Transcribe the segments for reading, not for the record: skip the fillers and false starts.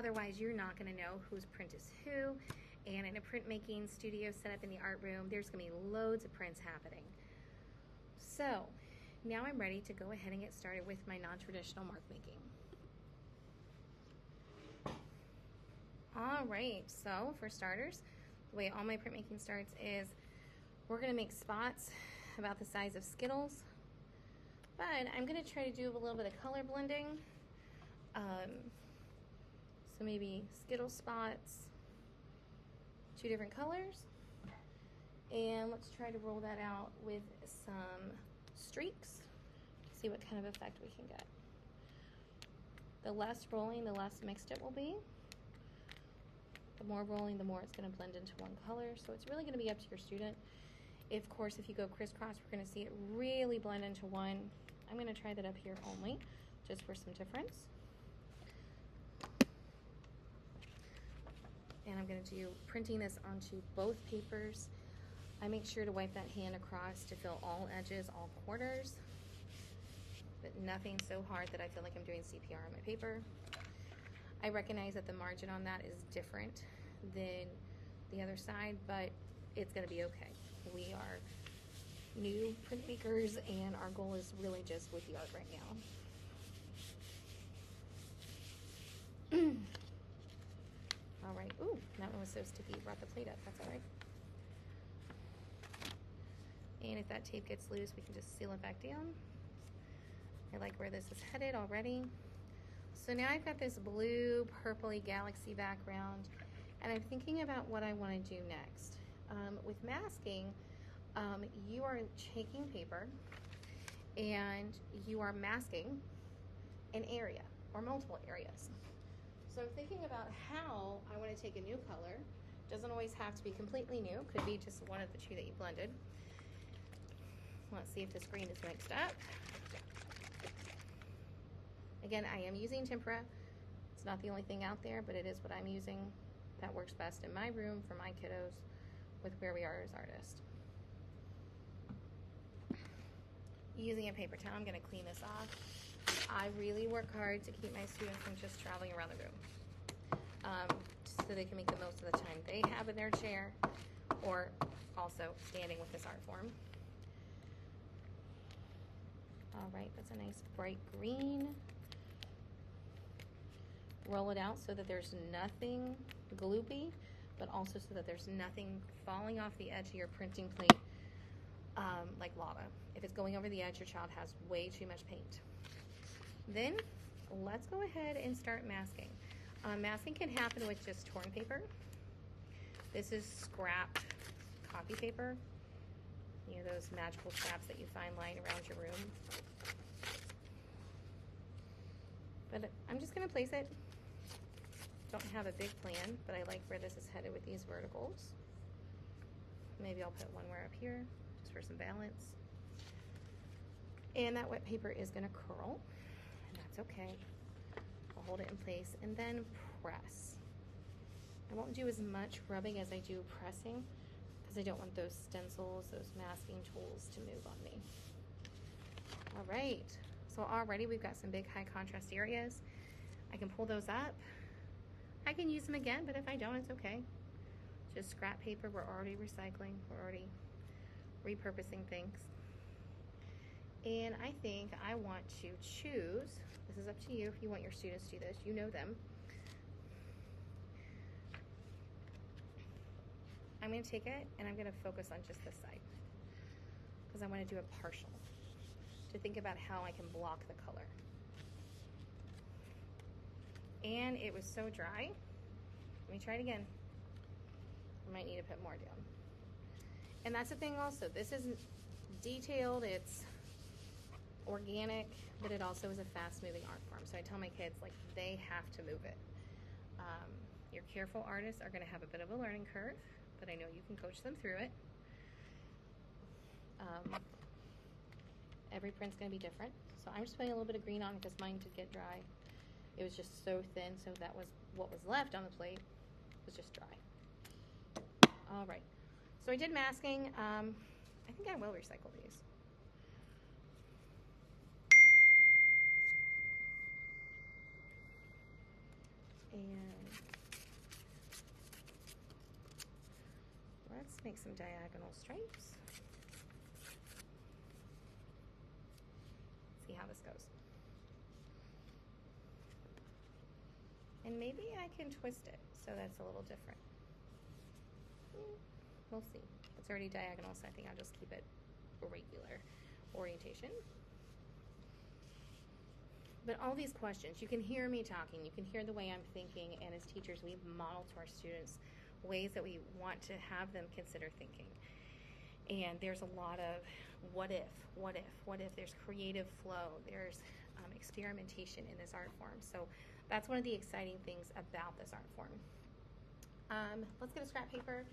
Otherwise, you're not going to know whose print is who. And in a printmaking studio set up in the art room, there's going to be loads of prints happening. So now I'm ready to go ahead and get started with my non-traditional mark making. All right, so for starters, the way all my printmaking starts is we're going to make spots about the size of Skittles, but I'm going to try to do a little bit of color blending. So maybe Skittle spots, 2 different colors, and let's try to roll that out with some streaks, see what kind of effect we can get. The less rolling, the less mixed it will be. The more rolling, the more it's going to blend into one color. So it's really going to be up to your student. Of course, if you go crisscross, we're going to see it really blend into one. I'm going to try that up here only, just for some difference. And I'm going to do printing this onto both papers. I make sure to wipe that hand across to fill all edges, all corners, but nothing so hard that I feel like I'm doing CPR on my paper. I recognize that the margin on that is different than the other side, but it's going to be okay. We are new printmakers, and our goal is really just with the art right now. All right. Ooh, that one was so sticky. Brought the plate up. That's all right. And if that tape gets loose, we can just seal it back down. I like where this is headed already. So now I've got this blue, purpley galaxy background, and I'm thinking about what I want to do next. With masking, you are taking paper and you are masking an area or multiple areas. So I'm thinking about how I want to take a new color. Doesn't always have to be completely new. Could be just one of the 2 that you blended. Let's see if this green is mixed up. Again, I am using tempera. It's not the only thing out there, but it is what I'm using. That works best in my room for my kiddos with where we are as artists. Using a paper towel, I'm going to clean this off. I really work hard to keep my students from just traveling around the room, so they can make the most of the time they have in their chair, or also standing with this art form. All right, that's a nice bright green. Roll it out so that there's nothing gloopy, but also so that there's nothing falling off the edge of your printing plate like lava. If it's going over the edge, your child has way too much paint. Then let's go ahead and start masking. Masking can happen with just torn paper. This is scrapped copy paper. You know, those magical scraps that you find lying around your room. But I'm just going to place it. Don't have a big plan, but I like where this is headed with these verticals. Maybe I'll put one more up here just for some balance. And that wet paper is going to curl, and that's okay. I'll hold it in place and then press. I won't do as much rubbing as I do pressing because I don't want those stencils, those masking tools to move on me. All right, so already we've got some big high contrast areas. I can pull those up. I can use them again, but if I don't, it's okay. Just scrap paper, we're already recycling, we're already repurposing things. And I think I want to choose, this is up to you if you want your students to do this, you know them. I'm going to take it and I'm going to focus on just this side because I want to do a partial to think about how I can block the color. And it was so dry. Let me try it again. I might need to put more down. And that's the thing also, this isn't detailed, it's organic, but it also is a fast-moving art form. So I tell my kids, like, they have to move it. Your careful artists are going to have a bit of a learning curve, but I know you can coach them through it. Every print's going to be different. So I'm just putting a little bit of green on because mine did get dry. It was just so thin, so that was what was left on the plate was just dry. All right. So I did masking. I think I will recycle these. And let's make some diagonal stripes. See how this goes. And maybe I can twist it so that's a little different. We'll see. It's already diagonal, so I think I'll just keep it a regular orientation. But all these questions, you can hear me talking, you can hear the way I'm thinking, and as teachers, we model to our students ways that we want to have them consider thinking. And there's a lot of what if, there's creative flow, there's experimentation in this art form. So that's one of the exciting things about this art form. Let's get a scrap paper,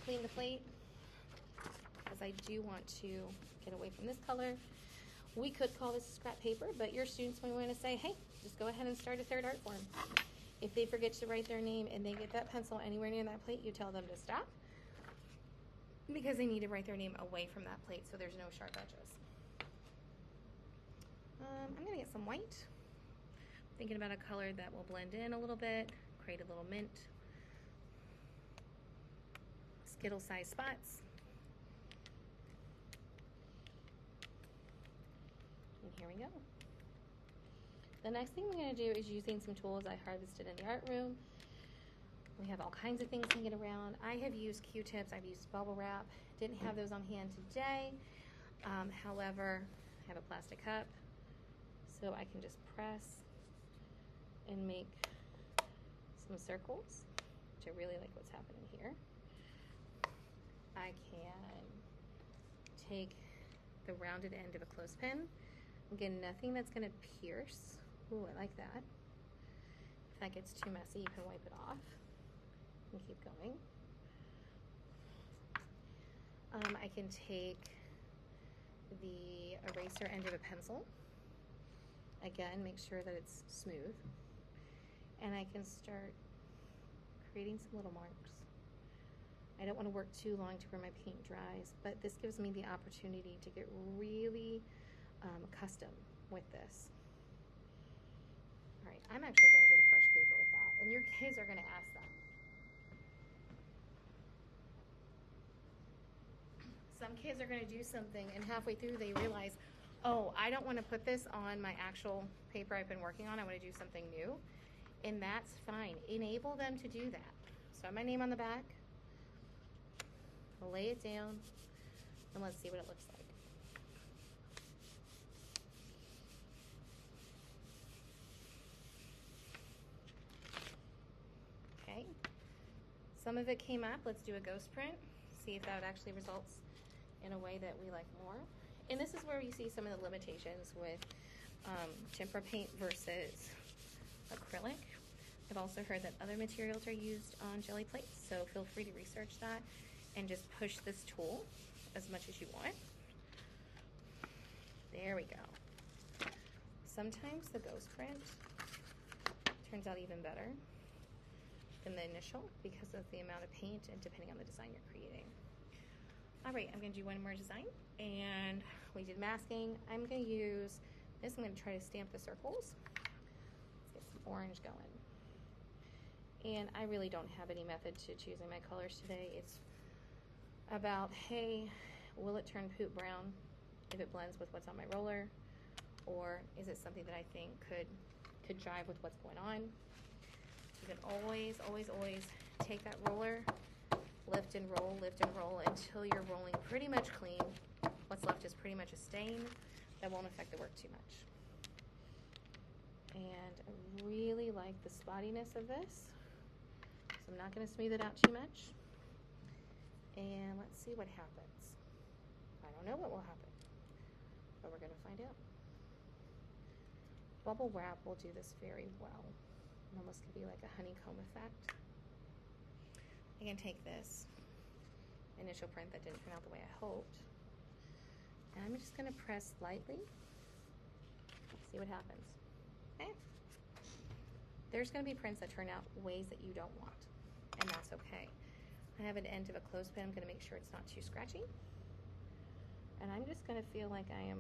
clean the plate, because I do want to get away from this color. We could call this scrap paper, but your students may want to say, hey, just go ahead and start a third art form. If they forget to write their name and they get that pencil anywhere near that plate, you tell them to stop, because they need to write their name away from that plate so there's no sharp edges. I'm going to get some white. Thinking about a color that will blend in a little bit, create a little mint. Skittle-sized spots. And here we go. The next thing we're going to do is using some tools I harvested in the art room. We have all kinds of things hanging around. I have used Q-tips, I've used bubble wrap. Didn't have those on hand today. However, I have a plastic cup, so I can just press and make some circles, which I really like what's happening here. I can take the rounded end of a clothespin. Again, nothing that's going to pierce. Ooh, I like that. If that gets too messy, you can wipe it off and keep going. I can take the eraser end of a pencil. Again, make sure that it's smooth. And I can start creating some little marks. I don't want to work too long to where my paint dries, but this gives me the opportunity to get really custom with this. All right, I'm actually going to get a fresh paper with that, and your kids are going to ask that. Some kids are going to do something, and halfway through they realize, oh, I don't want to put this on my actual paper I've been working on. I want to do something new, and that's fine. Enable them to do that. So my name on the back. Lay it down, and let's see what it looks like. Okay, some of it came up. Let's do a ghost print, see if that actually results in a way that we like more. And this is where you see some of the limitations with tempera paint versus acrylic. I've also heard that other materials are used on jelly plates, so feel free to research that and just push this tool as much as you want. There we go. Sometimes the ghost print turns out even better than the initial because of the amount of paint and depending on the design you're creating. All right, I'm gonna do one more design, and we did masking. I'm gonna use this. I'm gonna try to stamp the circles. Let's get some orange going. And I really don't have any method to choosing my colors today. It's about, hey, will it turn poop brown if it blends with what's on my roller, or is it something that I think could jive with what's going on? You can always take that roller, lift and roll until you're rolling pretty much clean. What's left is pretty much a stain that won't affect the work too much. And I really like the spottiness of this, so I'm not going to smooth it out too much. And let's see what happens. I don't know what will happen, but we're going to find out. Bubble wrap will do this very well. It almost could be like a honeycomb effect. I can take this initial print that didn't turn out the way I hoped, and I'm just going to press lightly, see what happens. Okay. There's going to be prints that turn out ways that you don't want, and that's okay. I have an end of a clothespin. I'm going to make sure it's not too scratchy. And I'm just going to feel like I am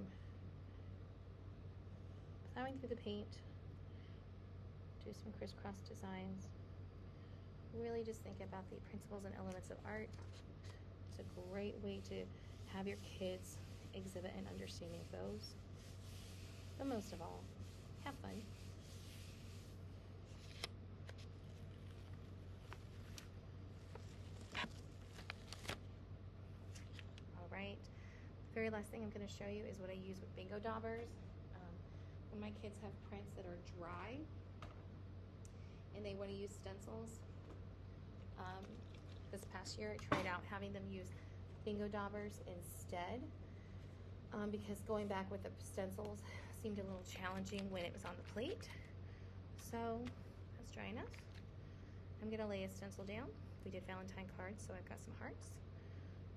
plowing through the paint to do some crisscross designs. Really just think about the principles and elements of art. It's a great way to have your kids exhibit an understanding of those. But most of all, have fun. All right. The very last thing I'm going to show you is what I use with bingo daubers. When my kids have prints that are dry and they want to use stencils, this past year I tried out having them use bingo daubers instead, because going back with the stencils seemed a little challenging when it was on the plate. So that's dry enough. I'm gonna lay a stencil down. We did Valentine cards, so I've got some hearts.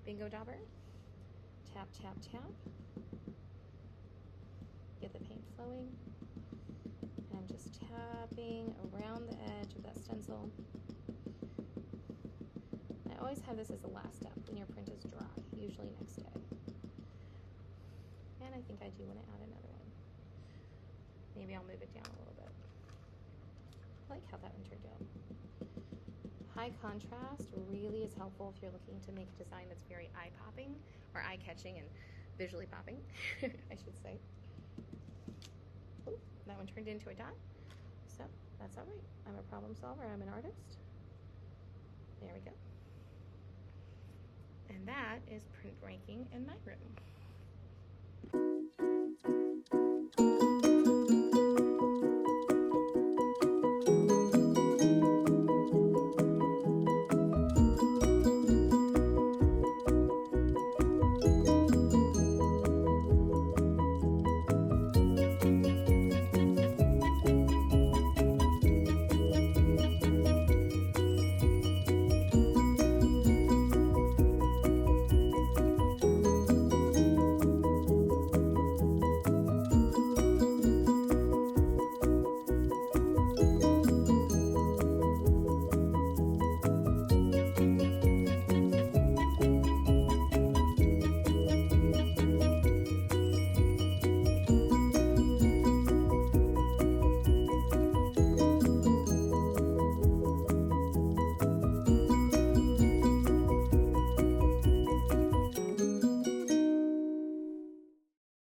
Bingo dauber, tap, tap, tap. Get the paint flowing. And I'm just tapping around the edge of that stencil. I always have this as the last step when your print is dry, usually next day. And I think I do want to add another one. Maybe I'll move it down a little bit. I like how that one turned out. High contrast really is helpful if you're looking to make a design that's very eye-popping, or eye-catching and visually popping, I should say. Ooh, that one turned into a dot. So that's all right. I'm a problem solver. I'm an artist. There we go. And that is print ranking in my room.